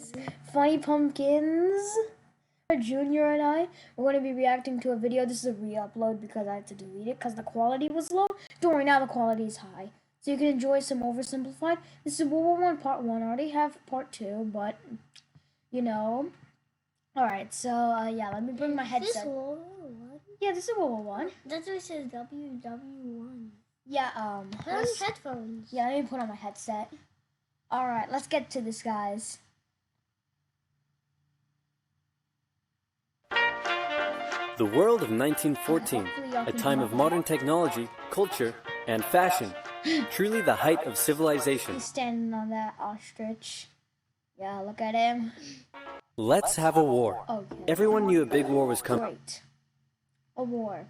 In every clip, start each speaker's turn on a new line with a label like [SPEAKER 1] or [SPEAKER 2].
[SPEAKER 1] guys, Funny Pumpkins Junior and I are going to be reacting to a video. This is a re-upload because I had to delete it because the quality was low. Don't worry, now the quality is high. So you can enjoy some Oversimplified. This is WW1 Part 1. I already have Part 2, but, you know. Alright, so, yeah, let me bring my headset.
[SPEAKER 2] Is this WW1?
[SPEAKER 1] Yeah, this is WW1.
[SPEAKER 2] That's what it says, WW1.
[SPEAKER 1] Yeah,
[SPEAKER 2] Put on headphones.
[SPEAKER 1] Yeah, let me put on my headset. Alright, let's get to this, guys.
[SPEAKER 3] The world of 1914, a time of modern technology, culture, and fashion. Truly the height of civilization.
[SPEAKER 1] He's standing on that ostrich. Yeah, look at him.
[SPEAKER 3] Let's have a war.
[SPEAKER 1] Okay.
[SPEAKER 3] Everyone knew a big war was coming.
[SPEAKER 1] Great. A war.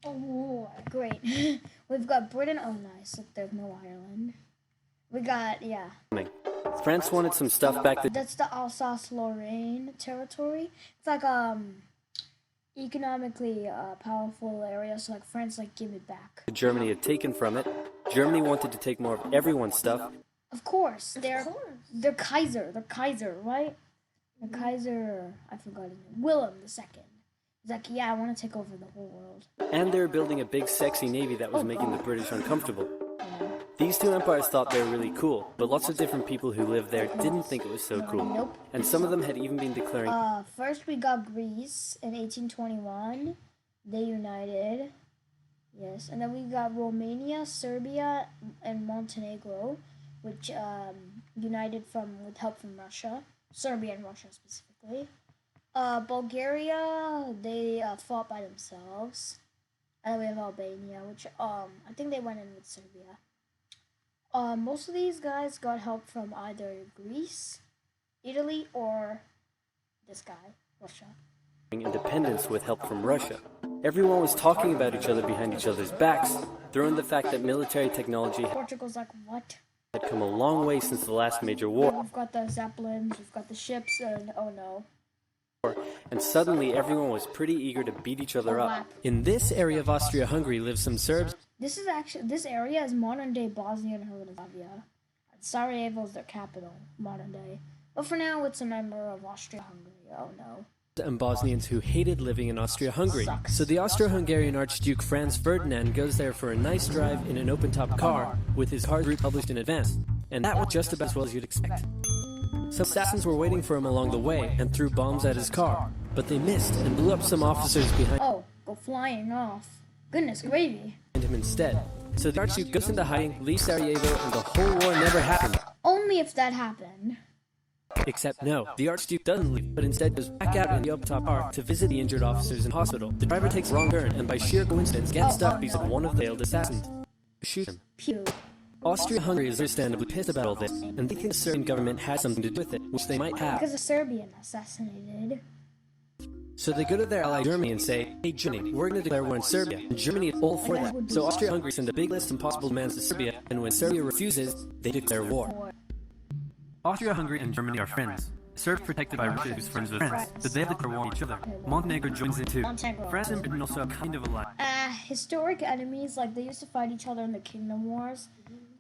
[SPEAKER 1] A war. Great. We've got Britain. Oh, nice. Look, there's no Ireland. We got, yeah.
[SPEAKER 3] France wanted some stuff back then.
[SPEAKER 1] That's the Alsace-Lorraine territory. It's like, economically powerful area, so like France like give it back.
[SPEAKER 3] Germany had taken from it. Germany wanted to take more of everyone's stuff.
[SPEAKER 1] Of course, they're Kaiser, right? The Kaiser, I forgot his name, Willem II. He's like, yeah, I want to take over the whole world.
[SPEAKER 3] And they were building a big sexy navy that was making the British uncomfortable.
[SPEAKER 1] Yeah.
[SPEAKER 3] These two empires thought they were really cool, but lots of different people who lived there didn't think it was so cool.
[SPEAKER 1] Nope.
[SPEAKER 3] And some of them had even been declaring...
[SPEAKER 1] First we got Greece in 1821. They united. Yes. And then we got Romania, Serbia, and Montenegro, which united with help from Russia. Serbia and Russia specifically. Bulgaria, they fought by themselves. And then we have Albania, which I think they went in with Serbia. Most of these guys got help from either Greece, Italy, or this guy, Russia.
[SPEAKER 3] Independence with help from Russia. Everyone was talking about each other behind each other's backs, throwing the fact that military technology
[SPEAKER 1] Portugal's like, what?
[SPEAKER 3] had come a long way since the last major war.
[SPEAKER 1] We've got the Zeppelins, we've got the ships, and oh no.
[SPEAKER 3] And suddenly everyone was pretty eager to beat each other up. In this area of Austria-Hungary live some Serbs.
[SPEAKER 1] This area is modern-day Bosnia and Herzegovina. Sarajevo is their capital, modern day. But for now, it's a member of Austria-Hungary. Oh no.
[SPEAKER 3] And Bosnians who hated living in Austria-Hungary. So the Austro-Hungarian Archduke Franz Ferdinand goes there for a nice drive in an open-top car with his hard route published in advance. And that was just about as well as you'd expect. Some assassins were waiting for him along the way and threw bombs at his car, but they missed and blew up some officers behind
[SPEAKER 1] go flying off. Goodness gravy.
[SPEAKER 3] him instead. So the Archduke goes into hiding, leaves Sarajevo, and the whole war never happened.
[SPEAKER 1] Only if that happened.
[SPEAKER 3] Except no, the Archduke doesn't leave, but instead goes back out in the up-top car to visit the injured officers in hospital. The driver takes a wrong turn and by sheer coincidence gets stuck beside one of the failed assassins. Shoot him.
[SPEAKER 1] Pew.
[SPEAKER 3] Austria-Hungary is understandably pissed about all this, and they think the Serbian government has something to do with it, which they might have.
[SPEAKER 1] Because a Serbian assassinated.
[SPEAKER 3] So they go to their ally Germany and say, hey Germany, we're going to declare war on Serbia, and Germany is all for that. So Austria-Hungary send a big list of possible demands to Serbia, and when Serbia refuses, they declare war. Austria-Hungary and Germany are friends. Serbs protected by Russia who's friends with France, so they declare war on each other. Montenegro joins in too. France and Britain also have kind of a lie.
[SPEAKER 1] Historic enemies, like they used to fight each other in the Kingdom Wars.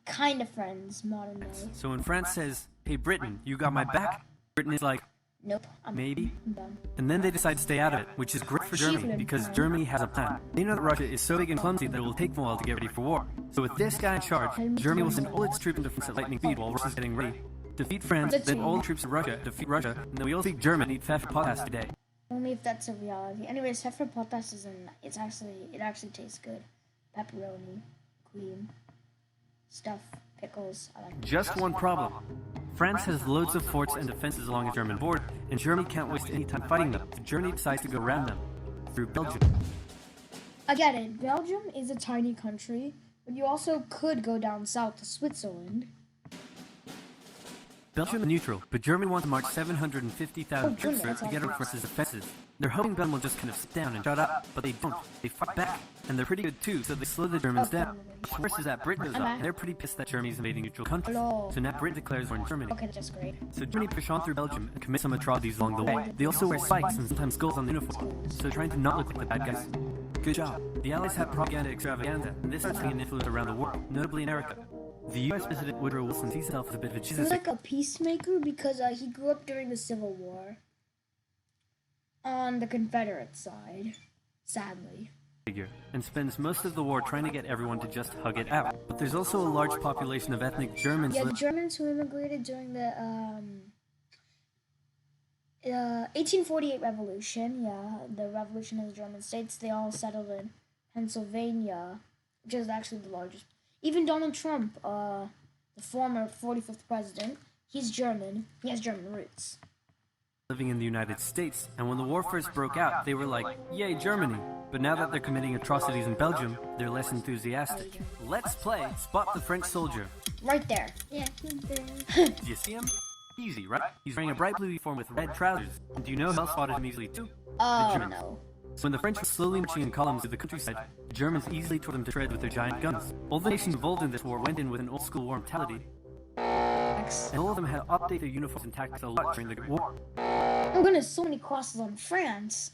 [SPEAKER 1] Kind of friends, modern day.
[SPEAKER 3] So when France says, hey Britain, you got my back? Britain is like,
[SPEAKER 1] nope.
[SPEAKER 3] Maybe?
[SPEAKER 1] I'm done.
[SPEAKER 3] And then they decide to stay out of it, which is great for Germany, because Germany has a plan. They know that Russia is so big and clumsy that it will take them a while to get ready for war. So with this guy in charge, Germany will send all its troops into France at lightning speed while Russia's getting ready. Defeat France, then all the troops of Russia defeat Russia, and then we all speak German and eat pfeffer potas today.
[SPEAKER 1] Only if that's a reality. Anyways, pfeffer potas it actually tastes good. Pepperoni, cream, stuff, pickles. I like
[SPEAKER 3] Just one problem. France has loads of forts and defenses along the German border, and Germany can't waste any time fighting them, so Germany decides to go around them through Belgium.
[SPEAKER 1] I get it. Belgium is a tiny country, but you also could go down south to Switzerland.
[SPEAKER 3] Belgium is neutral, but Germany wants to march 750,000 troops to get over France's defenses. They're hoping Belgium will just kind of sit down and shut up, but they don't. They fight back, and they're pretty good too, so they slow the Germans down. The worst is that Britain goes up, and they're pretty pissed that Germany's invading neutral countries. So now Britain declares war on Germany.
[SPEAKER 1] Okay, that's great.
[SPEAKER 3] So Germany push on through Belgium and commit some atrocities along the way. They also wear spikes and sometimes skulls on the uniform, so trying to not look like the bad guys. Good job. The Allies had propaganda extravaganza, and this starts having an influence around the world, notably in America. The U.S. President Woodrow Wilson sees himself as a bit of a
[SPEAKER 1] He
[SPEAKER 3] Jesus
[SPEAKER 1] was like a peacemaker because he grew up during the Civil War on the Confederate side, sadly.
[SPEAKER 3] figure, and spends most of the war trying to get everyone to just hug it out. But there's also a large population of ethnic Germans.
[SPEAKER 1] Yeah, the Germans who immigrated during the 1848 revolution, the revolution of the German states, they all settled in Pennsylvania, which is actually the largest. Even Donald Trump, the former 45th president, he's German. He has German roots.
[SPEAKER 3] Living in the United States, and when the war first broke out, they were like, yay, Germany. But now that they're committing atrocities in Belgium, they're less enthusiastic. Let's play Spot the French Soldier.
[SPEAKER 1] Right there.
[SPEAKER 2] Yeah, he's there.
[SPEAKER 3] Do you see him? Easy, right? He's wearing a bright blue uniform with red trousers. And do you know who else spotted him easily too?
[SPEAKER 1] Oh,
[SPEAKER 3] The Germans.
[SPEAKER 1] no.
[SPEAKER 3] So when the French were slowly marching in columns through the countryside, the Germans easily tore them to shreds with their giant guns. All the nations involved in this war went in with an old-school war mentality, and all of them had to update their uniforms and tactics a lot during the war.
[SPEAKER 1] Oh goodness, so many crosses on France.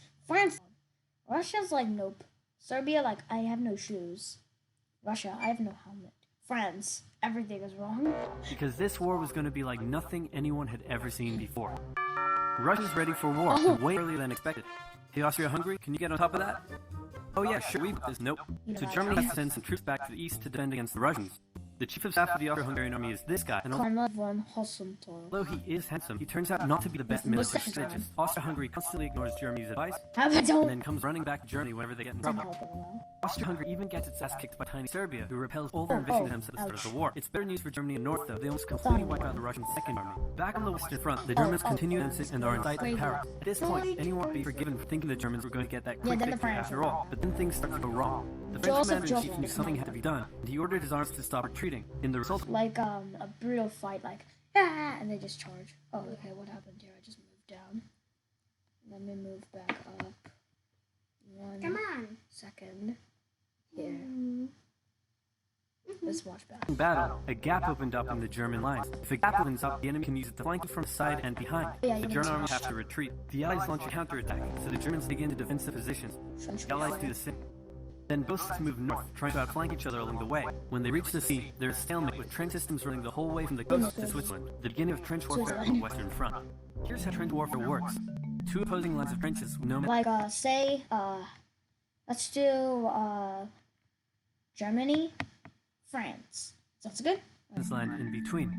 [SPEAKER 1] Russia's like, nope. Serbia, like, I have no shoes. Russia, I have no helmet. France, everything is wrong.
[SPEAKER 3] Because this war was going to be like nothing anyone had ever seen before. Russia's ready for war, way earlier than expected. Hey, Austria-Hungary, can you get on top of that? Oh yeah, sure, we got this. Nope. So Germany has to send some troops back to the east to defend against the Russians. The chief of staff of the Austro-Hungarian army is this guy, and
[SPEAKER 1] Karma von Hossenthal.
[SPEAKER 3] although he is handsome, he turns out not to be the best military strategist. Austria-Hungary constantly ignores Germany's advice,
[SPEAKER 1] How about
[SPEAKER 3] and
[SPEAKER 1] don't
[SPEAKER 3] then comes running back to Germany whenever they get in trouble. Austria-Hungary even gets its ass kicked by tiny Serbia, who repels all their invasion attempts at the start of the war. It's better news for Germany in the north, though. They almost completely wipe out the Russian Second Army. Back on the Western Front, the Germans continue to insist and are in sight of Paris. At this point, anyone would be forgiven for thinking the Germans were going to get that quick
[SPEAKER 1] then the
[SPEAKER 3] victory
[SPEAKER 1] French
[SPEAKER 3] after all. But then things start to go wrong. The French commander-in-chief knew something had to be done, and he ordered his arms to stop retreating. In the result,
[SPEAKER 1] like a brutal fight, like and they just charge. Oh, okay, what happened here? I just moved down. Let me move back up.
[SPEAKER 2] Come on.
[SPEAKER 1] Second. Here. Let's watch back.
[SPEAKER 3] in battle, a gap opened up in the German lines. If a gap opens up, the enemy can use it to flank from side and behind. The German army have to retreat. The Allies launch a counterattack, so the Germans dig into defensive positions. The Allies do the same. Then both sides move north, trying to outflank each other along the way. When they reach the sea, there's a stalemate with trench systems running the whole way from the coast to Switzerland, the beginning of trench warfare on the Western Front. Here's how trench warfare works. Two opposing lines of trenches with no
[SPEAKER 1] Like, say, let's do, Germany, France. Sounds good?
[SPEAKER 3] line in between.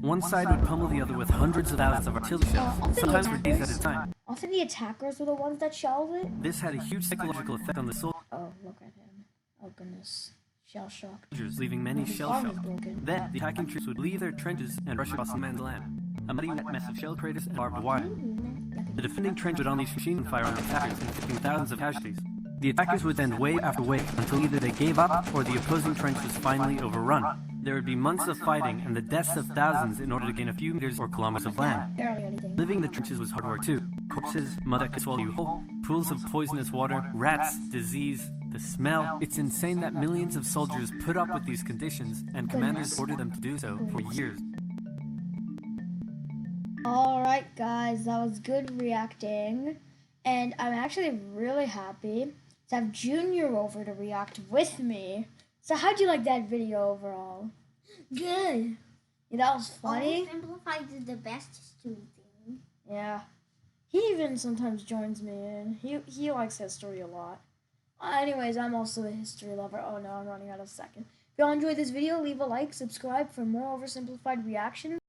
[SPEAKER 3] One side would pummel the other with hundreds of thousands of artillery shells, sometimes for days at a time.
[SPEAKER 1] Often the attackers were the ones that shelled it.
[SPEAKER 3] This had a huge psychological effect on the soldiers,
[SPEAKER 1] Oh, look at him. Oh, goodness. Shell shock.
[SPEAKER 3] leaving many
[SPEAKER 1] His
[SPEAKER 3] shell
[SPEAKER 1] arm is
[SPEAKER 3] shocked.
[SPEAKER 1] broken.
[SPEAKER 3] Then, the attacking troops would leave their trenches and rush across the man's land. A muddy mess of shell craters and barbed wire. The defending trench would unleash machine fire on the attackers, inflicting thousands of casualties. The attackers would then wave after wave until either they gave up or the opposing trench was finally overrun. There would be months of fighting and the deaths of thousands in order to gain a few meters or kilometers of land.
[SPEAKER 1] Barely anything.
[SPEAKER 3] Living in the trenches was hard work too. Corpses, mud that could swallow you whole, pools of poisonous water, rats, disease, the smell. It's insane that millions of soldiers put up with these conditions and commanders ordered them to do so for years.
[SPEAKER 1] Alright, guys, that was good reacting. And I'm actually really happy to have Junior over to react with me. So how'd you like that video overall?
[SPEAKER 2] Good.
[SPEAKER 1] Yeah, that was funny.
[SPEAKER 2] Oversimplified is the best student thing.
[SPEAKER 1] Yeah. He even sometimes joins me in. He likes history a lot. Anyways, I'm also a history lover. Oh no, I'm running out of seconds. If y'all enjoyed this video, leave a like, subscribe for more oversimplified reactions.